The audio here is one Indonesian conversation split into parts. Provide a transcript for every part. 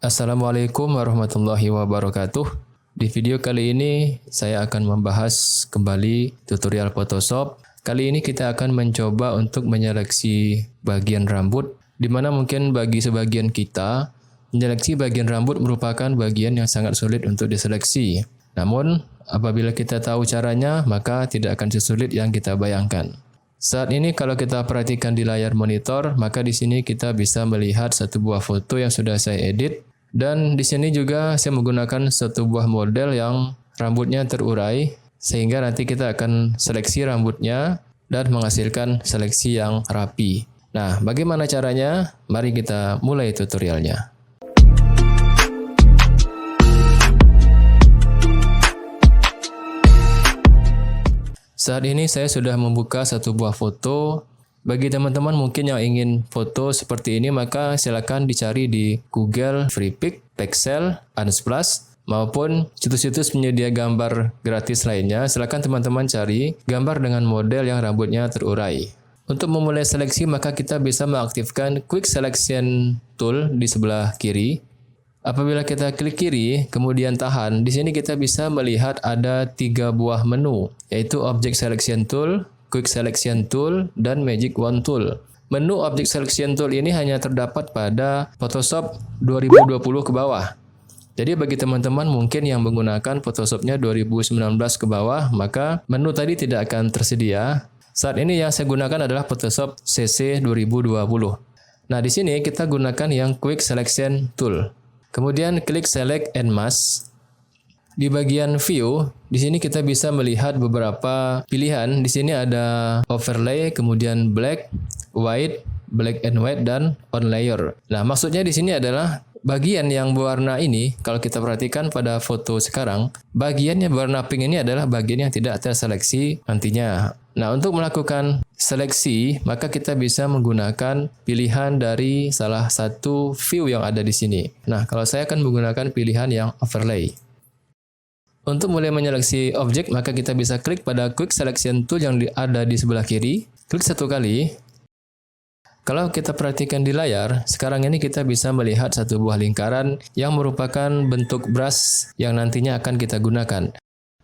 Assalamualaikum warahmatullahi wabarakatuh. Di video kali ini saya akan membahas kembali tutorial Photoshop. Kali ini kita akan mencoba untuk menyeleksi bagian rambut, di mana mungkin bagi sebagian kita, menyeleksi bagian rambut merupakan bagian yang sangat sulit untuk diseleksi. Namun, apabila kita tahu caranya, maka tidak akan sesulit yang kita bayangkan. Saat ini kalau kita perhatikan di layar monitor, maka di sini kita bisa melihat satu buah foto yang sudah saya edit. Dan di sini juga saya menggunakan satu buah model yang rambutnya terurai, sehingga nanti kita akan seleksi rambutnya dan menghasilkan seleksi yang rapi. Nah, bagaimana caranya? Mari kita mulai tutorialnya. Saat ini saya sudah membuka satu buah foto. Bagi teman-teman mungkin yang ingin foto seperti ini, maka silakan dicari di Google, Freepik, Pexel, Unsplash, maupun situs-situs penyedia gambar gratis lainnya. Silakan teman-teman cari gambar dengan model yang rambutnya terurai. Untuk memulai seleksi, maka kita bisa mengaktifkan Quick Selection Tool di sebelah kiri. Apabila kita klik kiri, kemudian tahan, di sini kita bisa melihat ada 3 buah menu, yaitu Object Selection Tool, Quick Selection Tool, dan Magic Wand Tool. Menu Object Selection Tool ini hanya terdapat pada Photoshop 2020 ke bawah. Jadi bagi teman-teman mungkin yang menggunakan Photoshopnya 2019 ke bawah, maka menu tadi tidak akan tersedia. Saat ini yang saya gunakan adalah Photoshop CC 2020. Nah, di sini kita gunakan yang Quick Selection Tool. Kemudian klik Select and Mask. Di bagian View, di sini kita bisa melihat beberapa pilihan. Di sini ada Overlay, kemudian Black, White, Black and White, dan On Layer. Nah, maksudnya di sini adalah bagian yang berwarna ini, kalau kita perhatikan pada foto sekarang, bagian yang berwarna pink ini adalah bagian yang tidak terseleksi nantinya. Nah, untuk melakukan seleksi, maka kita bisa menggunakan pilihan dari salah satu view yang ada di sini. Nah, kalau saya akan menggunakan pilihan yang Overlay. Untuk mulai menyeleksi objek, maka kita bisa klik pada Quick Selection Tool yang ada di sebelah kiri. Klik satu kali. Kalau kita perhatikan di layar, sekarang ini kita bisa melihat satu buah lingkaran yang merupakan bentuk brush yang nantinya akan kita gunakan.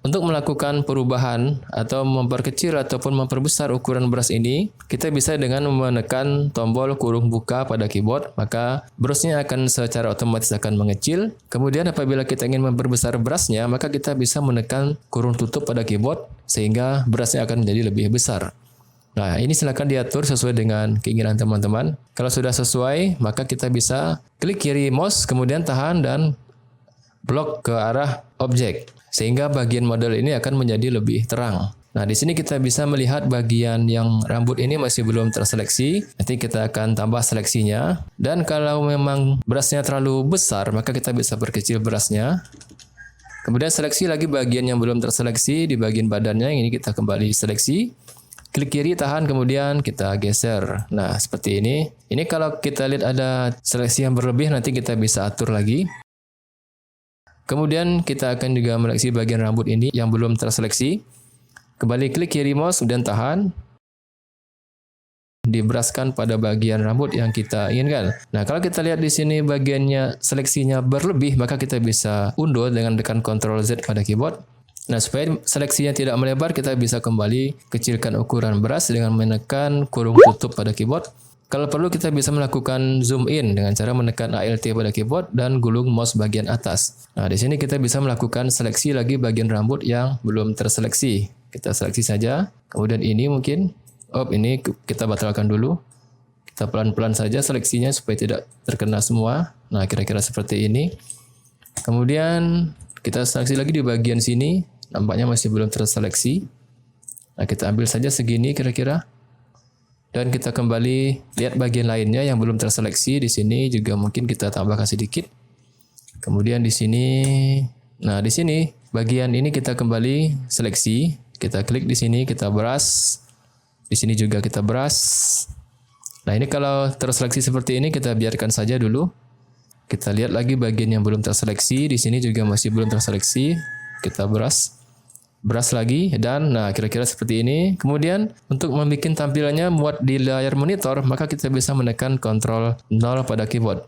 Untuk melakukan perubahan atau memperkecil ataupun memperbesar ukuran brush ini, kita bisa dengan menekan tombol kurung buka pada keyboard, maka brushnya akan secara otomatis akan mengecil. Kemudian apabila kita ingin memperbesar brushnya, maka kita bisa menekan kurung tutup pada keyboard, sehingga brushnya akan menjadi lebih besar. Nah, ini silakan diatur sesuai dengan keinginan teman-teman. Kalau sudah sesuai, maka kita bisa klik kiri mouse, kemudian tahan dan blok ke arah objek, sehingga bagian model ini akan menjadi lebih terang. Nah, di sini kita bisa melihat bagian yang rambut ini masih belum terseleksi. Nanti kita akan tambah seleksinya. Dan kalau memang brushnya terlalu besar, maka kita bisa perkecil brushnya. Kemudian seleksi lagi bagian yang belum terseleksi di bagian badannya. Ini kita kembali seleksi. Klik kiri, tahan, kemudian kita geser. Nah, seperti ini. Ini kalau kita lihat ada seleksi yang berlebih, nanti kita bisa atur lagi. Kemudian kita akan juga menyeleksi bagian rambut ini yang belum terseleksi. Kembali klik kiri mouse dan tahan. Dibruskan pada bagian rambut yang kita inginkan. Nah, kalau kita lihat di sini bagiannya seleksinya berlebih, maka kita bisa undur dengan tekan Ctrl Z pada keyboard. Nah, supaya seleksinya tidak melebar, kita bisa kembali kecilkan ukuran brush dengan menekan kurung tutup pada keyboard. Kalau perlu kita bisa melakukan zoom in dengan cara menekan Alt pada keyboard dan gulung mouse bagian atas. Nah, di sini kita bisa melakukan seleksi lagi bagian rambut yang belum terseleksi. Kita seleksi saja. Kemudian ini mungkin, ini kita batalkan dulu. Kita pelan-pelan saja seleksinya supaya tidak terkena semua. Nah, kira-kira seperti ini. Kemudian kita seleksi lagi di bagian sini. Nampaknya masih belum terseleksi. Nah, kita ambil saja segini kira-kira. Dan kita kembali lihat bagian lainnya yang belum terseleksi. Di sini juga mungkin kita tambahkan sedikit. Kemudian di sini, nah di sini bagian ini kita kembali seleksi. Kita klik di sini, kita brush. Di sini juga kita brush. Nah, ini kalau terseleksi seperti ini kita biarkan saja dulu. Kita lihat lagi bagian yang belum terseleksi. Di sini juga masih belum terseleksi. Kita brush lagi, dan nah kira-kira seperti ini. Kemudian untuk membuat tampilannya muat di layar monitor, maka kita bisa menekan Ctrl 0 pada keyboard.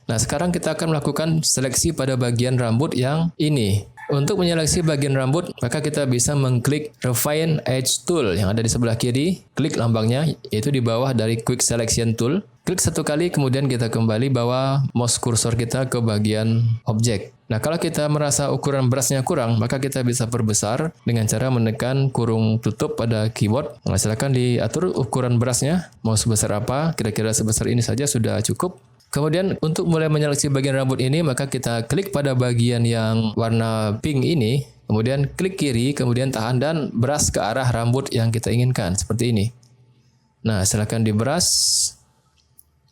Nah, sekarang kita akan melakukan seleksi pada bagian rambut yang ini. Untuk menyeleksi bagian rambut, maka kita bisa mengklik Refine Edge Tool yang ada di sebelah kiri. Klik lambangnya, yaitu di bawah dari Quick Selection Tool. Klik satu kali, kemudian kita kembali bawa mouse kursor kita ke bagian objek. Nah, kalau kita merasa ukuran brushnya kurang, maka kita bisa perbesar dengan cara menekan kurung tutup pada keyboard. Nah, silakan diatur ukuran brushnya, mau sebesar apa, kira-kira sebesar ini saja sudah cukup. Kemudian untuk mulai menyeleksi bagian rambut ini, maka kita klik pada bagian yang warna pink ini, kemudian klik kiri, kemudian tahan dan brush ke arah rambut yang kita inginkan, seperti ini. Nah, silakan di brush,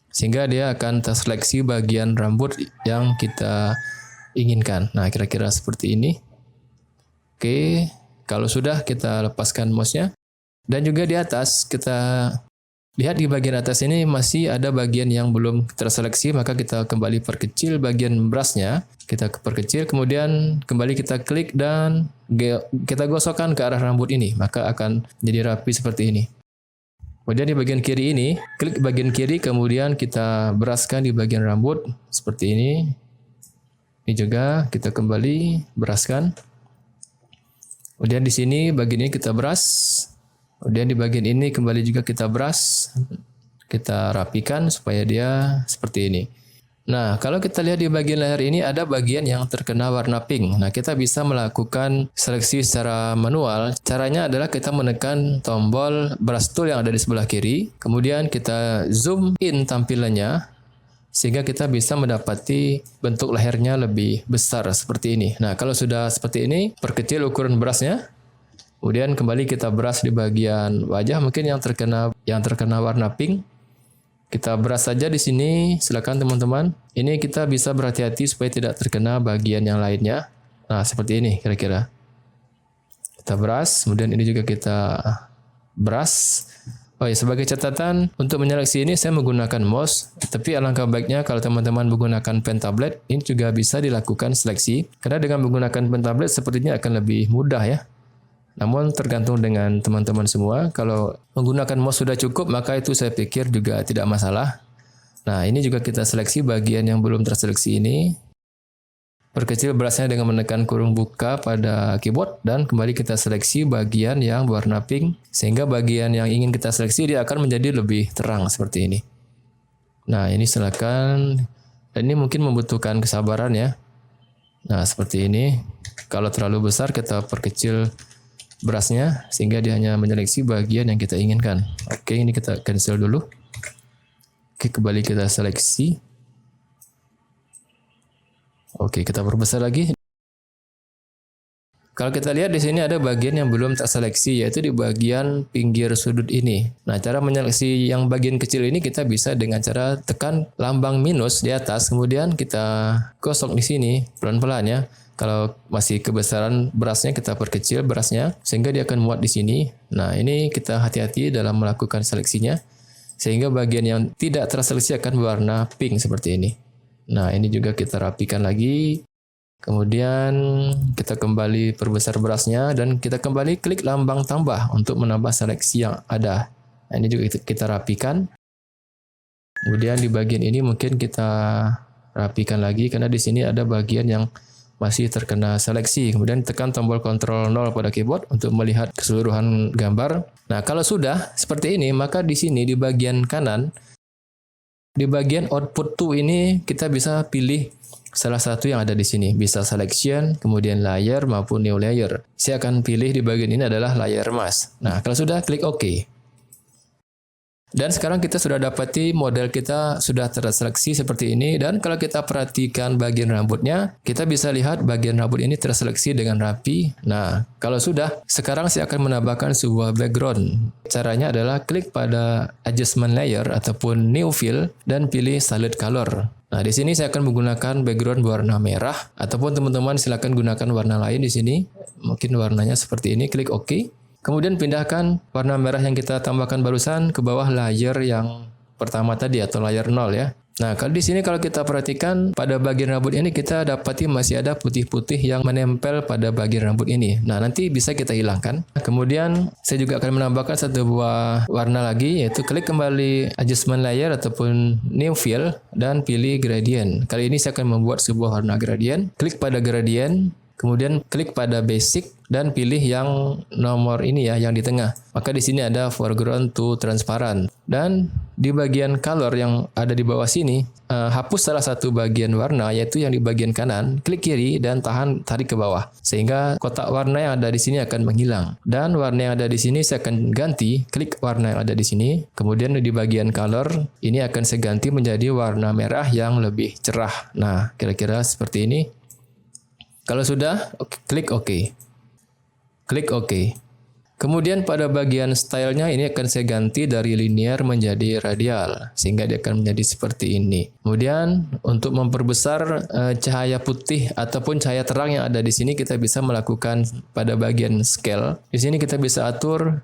sehingga dia akan terseleksi bagian rambut yang kita inginkan. Nah, kira-kira seperti ini. Oke, kalau sudah kita lepaskan mouse-nya. Dan juga di atas kita lihat di bagian atas ini masih ada bagian yang belum terseleksi, maka kita kembali perkecil bagian brush-nya. Kita perkecil, kemudian kembali kita klik dan kita gosokkan ke arah rambut ini, maka akan jadi rapi seperti ini. Kemudian di bagian kiri ini, klik bagian kiri, kemudian kita brushkan di bagian rambut seperti ini. Ini juga kita kembali brushkan. Kemudian di sini bagian ini kita brush. Kemudian di bagian ini kembali juga kita brush, kita rapikan supaya dia seperti ini. Nah, kalau kita lihat di bagian leher ini ada bagian yang terkena warna pink. Nah, kita bisa melakukan seleksi secara manual. Caranya adalah kita menekan tombol brush tool yang ada di sebelah kiri. Kemudian kita zoom in tampilannya, sehingga kita bisa mendapati bentuk lehernya lebih besar seperti ini. Nah, kalau sudah seperti ini, perkecil ukuran brushnya. Kemudian kembali kita brush di bagian wajah mungkin yang terkena warna pink. Kita brush saja di sini, silakan teman-teman. Ini kita bisa berhati-hati supaya tidak terkena bagian yang lainnya. Nah, seperti ini kira-kira. Kita brush, kemudian ini juga kita brush. Oh ya, sebagai catatan, untuk menyeleksi ini saya menggunakan mouse, tapi alangkah baiknya kalau teman-teman menggunakan pen tablet, ini juga bisa dilakukan seleksi. Karena dengan menggunakan pen tablet sepertinya akan lebih mudah ya. Namun tergantung dengan teman-teman semua. Kalau menggunakan mouse sudah cukup, maka itu saya pikir juga tidak masalah. Nah, ini juga kita seleksi bagian yang belum terseleksi ini. Perkecil brushnya dengan menekan kurung buka pada keyboard dan kembali kita seleksi bagian yang berwarna pink. Sehingga bagian yang ingin kita seleksi dia akan menjadi lebih terang seperti ini. Nah, ini silakan. Dan ini mungkin membutuhkan kesabaran ya. Nah, seperti ini. Kalau terlalu besar kita perkecil brushnya sehingga dia hanya menyeleksi bagian yang kita inginkan. Oke, ini kita cancel dulu. Oke, kembali kita seleksi. Oke, kita perbesar lagi. Kalau kita lihat di sini ada bagian yang belum terseleksi, yaitu di bagian pinggir sudut ini. Nah, cara menyeleksi yang bagian kecil ini kita bisa dengan cara tekan lambang minus di atas, kemudian kita gosok di sini pelan-pelan ya. Kalau masih kebesaran brushnya kita perkecil brushnya sehingga dia akan muat di sini. Nah, ini kita hati-hati dalam melakukan seleksinya sehingga bagian yang tidak terseleksi akan berwarna pink seperti ini. Nah, ini juga kita rapikan lagi. Kemudian kita kembali perbesar brushnya dan kita kembali klik lambang tambah untuk menambah seleksi yang ada. Nah, ini juga kita rapikan. Kemudian di bagian ini mungkin kita rapikan lagi karena di sini ada bagian yang masih terkena seleksi. Kemudian tekan tombol Ctrl 0 pada keyboard untuk melihat keseluruhan gambar. Nah, kalau sudah seperti ini, maka di sini di bagian kanan, di bagian output to ini kita bisa pilih salah satu yang ada di sini. Bisa selection, kemudian layer maupun new layer. Saya akan pilih di bagian ini adalah layer mask. Nah, kalau sudah klik OK. Dan sekarang kita sudah dapati model kita sudah terseleksi seperti ini. Dan kalau kita perhatikan bagian rambutnya, kita bisa lihat bagian rambut ini terseleksi dengan rapi. Nah, kalau sudah, sekarang saya akan menambahkan sebuah background. Caranya adalah klik pada adjustment layer ataupun new fill dan pilih solid color. Nah, di sini saya akan menggunakan background berwarna merah ataupun teman-teman silakan gunakan warna lain di sini. Mungkin warnanya seperti ini, klik OK. Kemudian pindahkan warna merah yang kita tambahkan barusan ke bawah layer yang pertama tadi atau layer 0 ya. Nah, kalau di sini kalau kita perhatikan pada bagian rambut ini kita dapati masih ada putih-putih yang menempel pada bagian rambut ini. Nah, nanti bisa kita hilangkan. Kemudian saya juga akan menambahkan satu buah warna lagi, yaitu klik kembali adjustment layer ataupun new fill dan pilih gradient. Kali ini saya akan membuat sebuah warna gradient. Klik pada gradient. Kemudian klik pada basic dan pilih yang nomor ini ya, yang di tengah. Maka di sini ada foreground to transparent. Dan di bagian color yang ada di bawah sini, hapus salah satu bagian warna, yaitu yang di bagian kanan, klik kiri dan tarik ke bawah. Sehingga kotak warna yang ada di sini akan menghilang. Dan warna yang ada di sini saya akan ganti, klik warna yang ada di sini. Kemudian di bagian color, ini akan saya ganti menjadi warna merah yang lebih cerah. Nah, kira-kira seperti ini. Kalau sudah, klik OK. Klik OK. Kemudian pada bagian stylenya ini akan saya ganti dari linear menjadi radial. Sehingga dia akan menjadi seperti ini. Kemudian untuk memperbesar cahaya putih ataupun cahaya terang yang ada di sini kita bisa melakukan pada bagian scale. Di sini kita bisa atur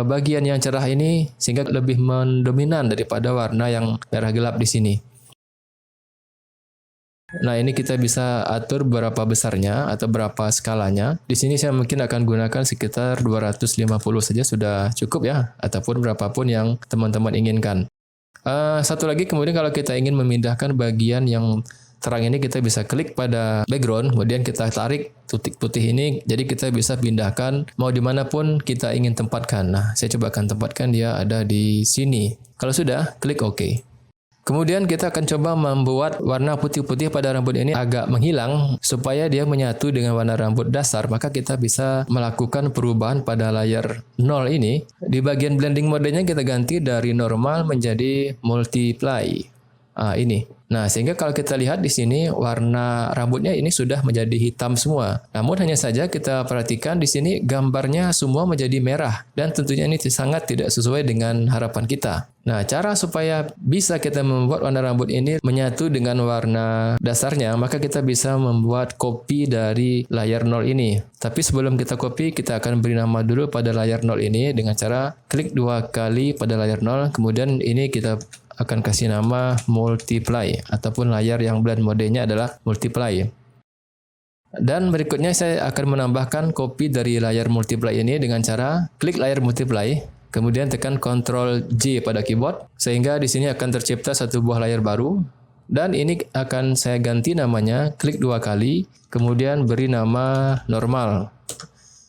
bagian yang cerah ini sehingga lebih mendominan daripada warna yang merah gelap di sini. Nah, ini kita bisa atur berapa besarnya atau berapa skalanya. Di sini saya mungkin akan gunakan sekitar 250 saja sudah cukup ya, ataupun berapapun yang teman-teman inginkan. Satu lagi, kemudian kalau kita ingin memindahkan bagian yang terang ini, kita bisa klik pada background, kemudian kita tarik titik putih ini, jadi kita bisa pindahkan mau dimanapun kita ingin tempatkan. Nah, saya coba akan tempatkan dia ada di sini. Kalau sudah, klik OK. Kemudian kita akan coba membuat warna putih-putih pada rambut ini agak menghilang supaya dia menyatu dengan warna rambut dasar. Maka kita bisa melakukan perubahan pada layar 0 ini. Di bagian blending modenya kita ganti dari normal menjadi multiply. Ini. Nah, sehingga kalau kita lihat di sini warna rambutnya ini sudah menjadi hitam semua. Namun hanya saja kita perhatikan di sini gambarnya semua menjadi merah dan tentunya ini sangat tidak sesuai dengan harapan kita. Nah, cara supaya bisa kita membuat warna rambut ini menyatu dengan warna dasarnya, maka kita bisa membuat copy dari layar 0 ini. Tapi sebelum kita copy, kita akan beri nama dulu pada layar 0 ini dengan cara klik 2 kali pada layar 0, kemudian ini kita akan kasih nama multiply ataupun layar yang blend modenya adalah multiply. Dan berikutnya saya akan menambahkan copy dari layar multiply ini dengan cara klik layar multiply, kemudian tekan Ctrl J pada keyboard sehingga di sini akan tercipta satu buah layar baru dan ini akan saya ganti namanya, klik 2 kali, kemudian beri nama normal.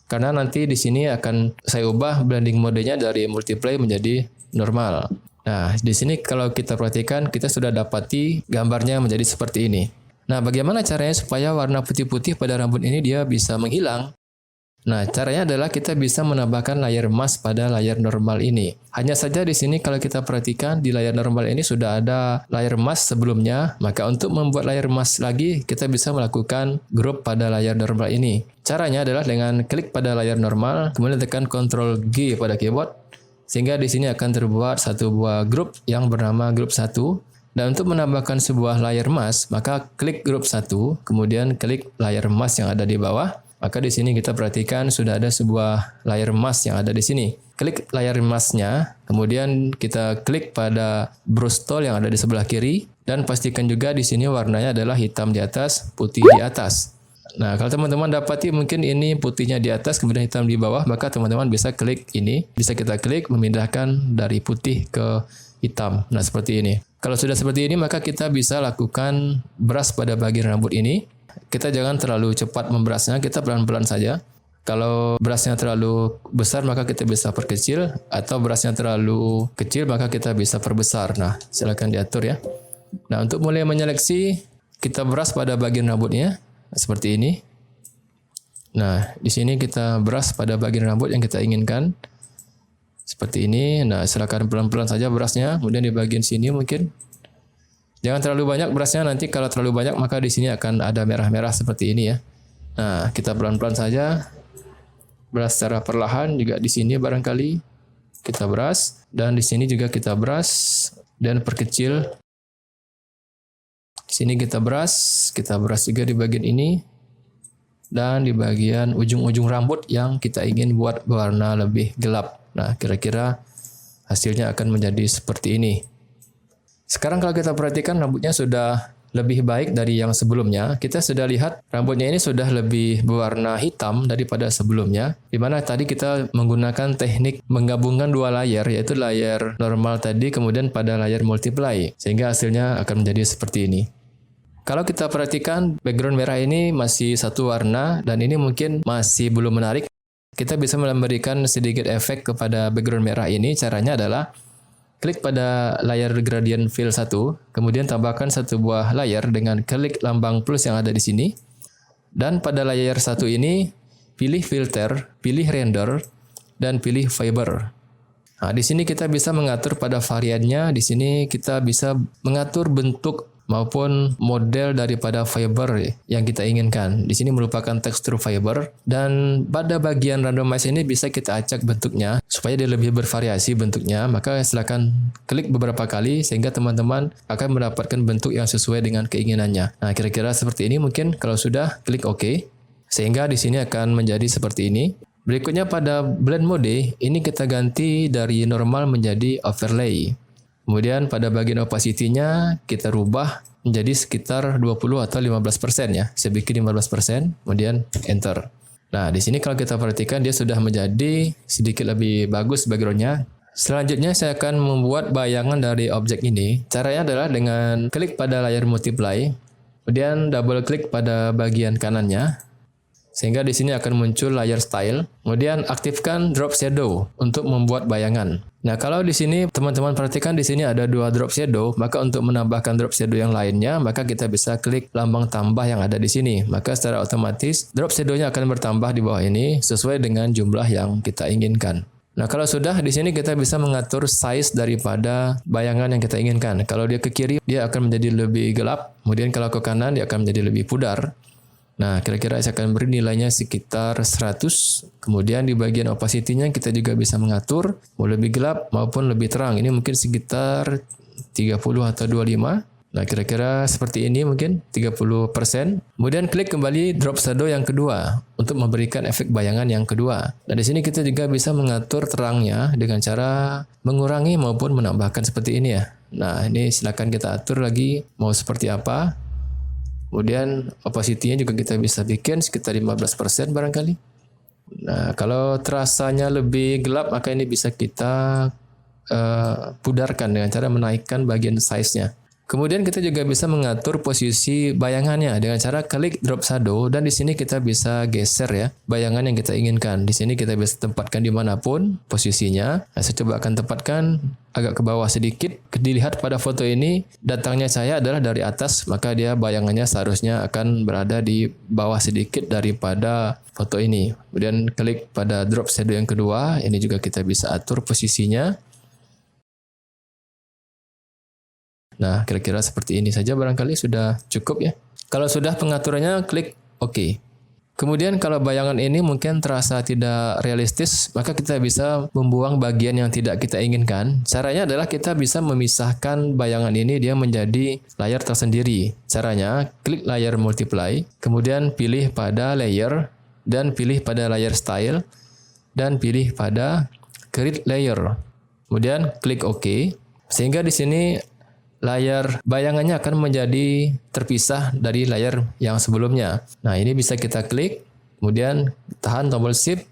Karena nanti di sini akan saya ubah blending modenya dari multiply menjadi normal. Nah, di sini kalau kita perhatikan, kita sudah dapati gambarnya menjadi seperti ini. Nah, bagaimana caranya supaya warna putih-putih pada rambut ini dia bisa menghilang? Nah, caranya adalah kita bisa menambahkan layer mask pada layar normal ini. Hanya saja di sini kalau kita perhatikan di layar normal ini sudah ada layer mask sebelumnya, maka untuk membuat layer mask lagi, kita bisa melakukan group pada layar normal ini. Caranya adalah dengan klik pada layar normal, kemudian tekan Ctrl G pada keyboard, sehingga di sini akan terbuat satu buah grup yang bernama grup 1. Dan untuk menambahkan sebuah layer mask, maka klik grup 1, kemudian klik layer mask yang ada di bawah. Maka di sini kita perhatikan sudah ada sebuah layer mask yang ada di sini. Klik layer masknya, kemudian kita klik pada brush tool yang ada di sebelah kiri. Dan pastikan juga di sini warnanya adalah hitam di atas, putih di atas. Nah, kalau teman-teman dapati mungkin ini putihnya di atas kemudian hitam di bawah, maka teman-teman bisa klik ini. Bisa kita klik memindahkan dari putih ke hitam. Nah, seperti ini. Kalau sudah seperti ini, maka kita bisa lakukan brush pada bagian rambut ini. Kita jangan terlalu cepat membrashnya, kita pelan-pelan saja. Kalau brushnya terlalu besar, maka kita bisa perkecil. Atau brushnya terlalu kecil, maka kita bisa perbesar. Nah, silakan diatur ya. Nah, untuk mulai menyeleksi, kita brush pada bagian rambutnya. Seperti ini. Nah, di sini kita brush pada bagian rambut yang kita inginkan. Seperti ini. Nah, silakan pelan-pelan saja brushnya. Kemudian di bagian sini mungkin. Jangan terlalu banyak brushnya, nanti kalau terlalu banyak maka di sini akan ada merah-merah seperti ini ya. Nah, kita pelan-pelan saja. Brush secara perlahan juga di sini barangkali kita brush dan di sini juga kita brush dan perkecil. Di sini kita brush juga di bagian ini dan di bagian ujung-ujung rambut yang kita ingin buat warna lebih gelap. Nah, kira-kira hasilnya akan menjadi seperti ini. Sekarang kalau kita perhatikan rambutnya sudah lebih baik dari yang sebelumnya. Kita sudah lihat rambutnya ini sudah lebih berwarna hitam daripada sebelumnya. Di mana tadi kita menggunakan teknik menggabungkan dua layer, yaitu layer normal tadi kemudian pada layer multiply. Sehingga hasilnya akan menjadi seperti ini. Kalau kita perhatikan background merah ini masih satu warna dan ini mungkin masih belum menarik. Kita bisa memberikan sedikit efek kepada background merah ini. Caranya adalah klik pada layar gradient fill 1, kemudian tambahkan satu buah layar dengan klik lambang plus yang ada di sini. Dan pada layar 1 ini, pilih filter, pilih render, dan pilih fiber. Nah, di sini kita bisa mengatur pada variannya. Di sini kita bisa mengatur bentuk maupun model daripada fiber yang kita inginkan. Di sini merupakan tekstur fiber dan pada bagian randomize ini bisa kita acak bentuknya supaya dia lebih bervariasi bentuknya. Maka silakan klik beberapa kali sehingga teman-teman akan mendapatkan bentuk yang sesuai dengan keinginannya. Nah, kira-kira seperti ini mungkin kalau sudah klik OK. Sehingga di sini akan menjadi seperti ini. Berikutnya pada blend mode ini kita ganti dari normal menjadi overlay. Kemudian pada bagian opacity-nya kita rubah menjadi sekitar 20 atau 15% ya. Saya bikin 15%, kemudian enter. Nah, di sini kalau kita perhatikan dia sudah menjadi sedikit lebih bagus background-nya. Selanjutnya saya akan membuat bayangan dari objek ini. Caranya adalah dengan klik pada layar multiply, kemudian double klik pada bagian kanannya. Sehingga di sini akan muncul layar style. Kemudian aktifkan drop shadow untuk membuat bayangan. Nah, kalau di sini teman-teman perhatikan di sini ada dua drop shadow, maka untuk menambahkan drop shadow yang lainnya, maka kita bisa klik lambang tambah yang ada di sini. Maka secara otomatis drop shadow-nya akan bertambah di bawah ini sesuai dengan jumlah yang kita inginkan. Nah, kalau sudah di sini kita bisa mengatur size daripada bayangan yang kita inginkan. Kalau dia ke kiri, dia akan menjadi lebih gelap. Kemudian kalau ke kanan, dia akan menjadi lebih pudar. Nah, kira-kira saya akan beri nilainya sekitar 100. Kemudian di bagian opacity-nya kita juga bisa mengatur mau lebih gelap maupun lebih terang. Ini mungkin sekitar 30 atau 25. Nah, kira-kira seperti ini mungkin 30%. Kemudian klik kembali drop shadow yang kedua untuk memberikan efek bayangan yang kedua. Dan di sini kita juga bisa mengatur terangnya dengan cara mengurangi maupun menambahkan seperti ini ya. Nah, ini silakan kita atur lagi mau seperti apa. Kemudian opacity-nya juga kita bisa bikin sekitar 15% barangkali. Nah, kalau terasanya lebih gelap maka ini bisa kita pudarkan dengan cara menaikkan bagian size-nya. Kemudian kita juga bisa mengatur posisi bayangannya dengan cara klik drop shadow dan di sini kita bisa geser ya bayangan yang kita inginkan. Di sini kita bisa tempatkan dimanapun posisinya. Nah, saya coba akan tempatkan agak ke bawah sedikit. Dilihat pada foto ini datangnya cahaya adalah dari atas, maka dia bayangannya seharusnya akan berada di bawah sedikit daripada foto ini. Kemudian klik pada drop shadow yang kedua, ini juga kita bisa atur posisinya. Nah, kira-kira seperti ini saja barangkali sudah cukup ya. Kalau sudah pengaturannya, klik OK. Kemudian kalau bayangan ini mungkin terasa tidak realistis, maka kita bisa membuang bagian yang tidak kita inginkan. Caranya adalah kita bisa memisahkan bayangan ini dia menjadi layar tersendiri. Caranya, klik layar multiply, kemudian pilih pada layer, dan pilih pada layer style, dan pilih pada create layer. Kemudian klik OK. Sehingga di sini layar bayangannya akan menjadi terpisah dari layar yang sebelumnya. Nah, ini bisa kita klik, kemudian tahan tombol shift,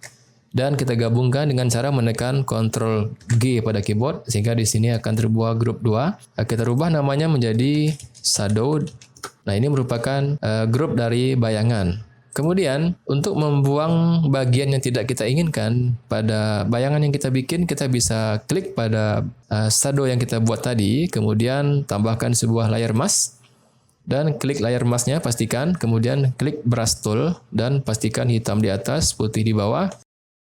dan kita gabungkan dengan cara menekan Ctrl G pada keyboard, sehingga di sini akan terbuat grup 2. Nah, kita rubah namanya menjadi shadow. Nah, ini merupakan grup dari bayangan. Kemudian, untuk membuang bagian yang tidak kita inginkan pada bayangan yang kita bikin, kita bisa klik pada shadow yang kita buat tadi, kemudian tambahkan sebuah layer mask, dan klik layer masknya, pastikan, kemudian klik brush tool, dan pastikan hitam di atas, putih di bawah.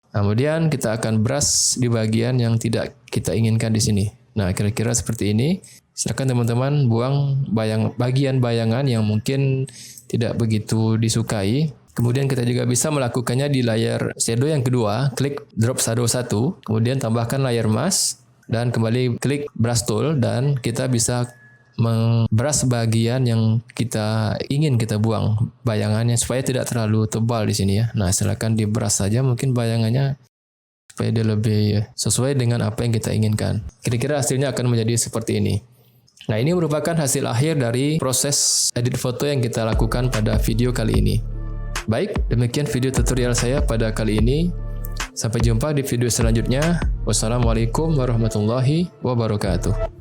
Kemudian kita akan brush di bagian yang tidak kita inginkan di sini. Nah, kira-kira seperti ini. Silakan teman-teman buang bagian bayangan yang mungkin tidak begitu disukai. Kemudian kita juga bisa melakukannya di layar shadow yang kedua, klik drop shadow 1, kemudian tambahkan layer mask, dan kembali klik brush tool, dan kita bisa membrush bagian yang kita ingin kita buang bayangannya supaya tidak terlalu tebal di sini ya. Nah, silakan di brush saja mungkin bayangannya supaya dia lebih sesuai dengan apa yang kita inginkan. Kira-kira hasilnya akan menjadi seperti ini. Nah, ini merupakan hasil akhir dari proses edit foto yang kita lakukan pada video kali ini. Baik, demikian video tutorial saya pada kali ini. Sampai jumpa di video selanjutnya. Wassalamualaikum warahmatullahi wabarakatuh.